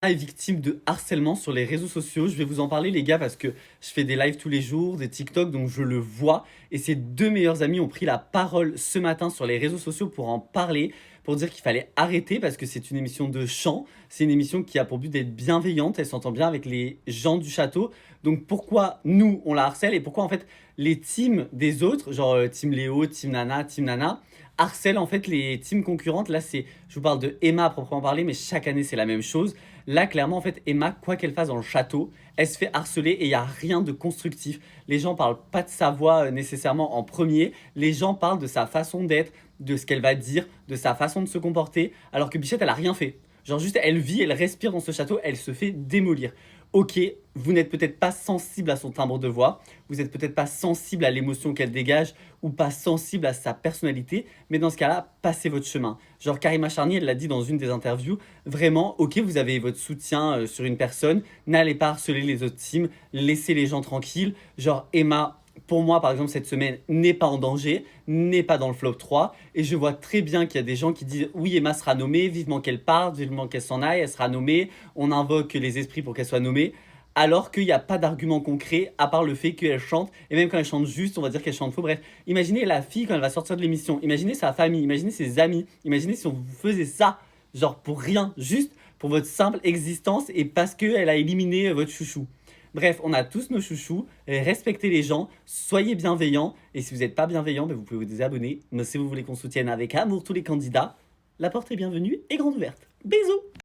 Est victime de harcèlement sur les réseaux sociaux. Je vais vous en parler les gars parce que je fais des lives tous les jours, des TikTok, donc je le vois. Et ces deux meilleurs amis ont pris la parole ce matin sur les réseaux sociaux pour en parler, pour dire qu'il fallait arrêter parce que c'est une émission de chant. C'est une émission qui a pour but d'être bienveillante, elle s'entend bien avec les gens du château. Donc pourquoi nous on la harcèle et pourquoi en fait les teams des autres, genre Team Léo, Team Nana, harcèlent en fait les teams concurrentes. Là je vous parle de Emma à proprement parler, mais chaque année c'est la même chose. Là, clairement, en fait, Emma, quoi qu'elle fasse dans le château, elle se fait harceler et il n'y a rien de constructif. Les gens parlent pas de sa voix nécessairement en premier. Les gens parlent de sa façon d'être, de ce qu'elle va dire, de sa façon de se comporter, alors que Bichette, elle a rien fait. Genre juste, elle vit, elle respire dans ce château, elle se fait démolir. Ok, vous n'êtes peut-être pas sensible à son timbre de voix, vous n'êtes peut-être pas sensible à l'émotion qu'elle dégage ou pas sensible à sa personnalité, mais dans ce cas-là, passez votre chemin. Genre Karima Charny, elle l'a dit dans une des interviews, vraiment, ok, vous avez votre soutien sur une personne, n'allez pas harceler les autres teams, laissez les gens tranquilles. Genre Emma, pour moi, par exemple, cette semaine n'est pas en danger, n'est pas dans le flop 3. Et je vois très bien qu'il y a des gens qui disent oui, Emma sera nommée, vivement qu'elle parte, vivement qu'elle s'en aille, elle sera nommée. On invoque les esprits pour qu'elle soit nommée. Alors qu'il n'y a pas d'argument concret à part le fait qu'elle chante. Et même quand elle chante juste, on va dire qu'elle chante faux. Bref, imaginez la fille quand elle va sortir de l'émission. Imaginez sa famille, imaginez ses amis. Imaginez si on vous faisait ça, genre pour rien, juste pour votre simple existence et parce qu'elle a éliminé votre chouchou. Bref, on a tous nos chouchous, respectez les gens, soyez bienveillants, et si vous n'êtes pas bienveillant, ben vous pouvez vous désabonner. Mais si vous voulez qu'on soutienne avec amour tous les candidats, la porte est bienvenue et grande ouverte. Bisous!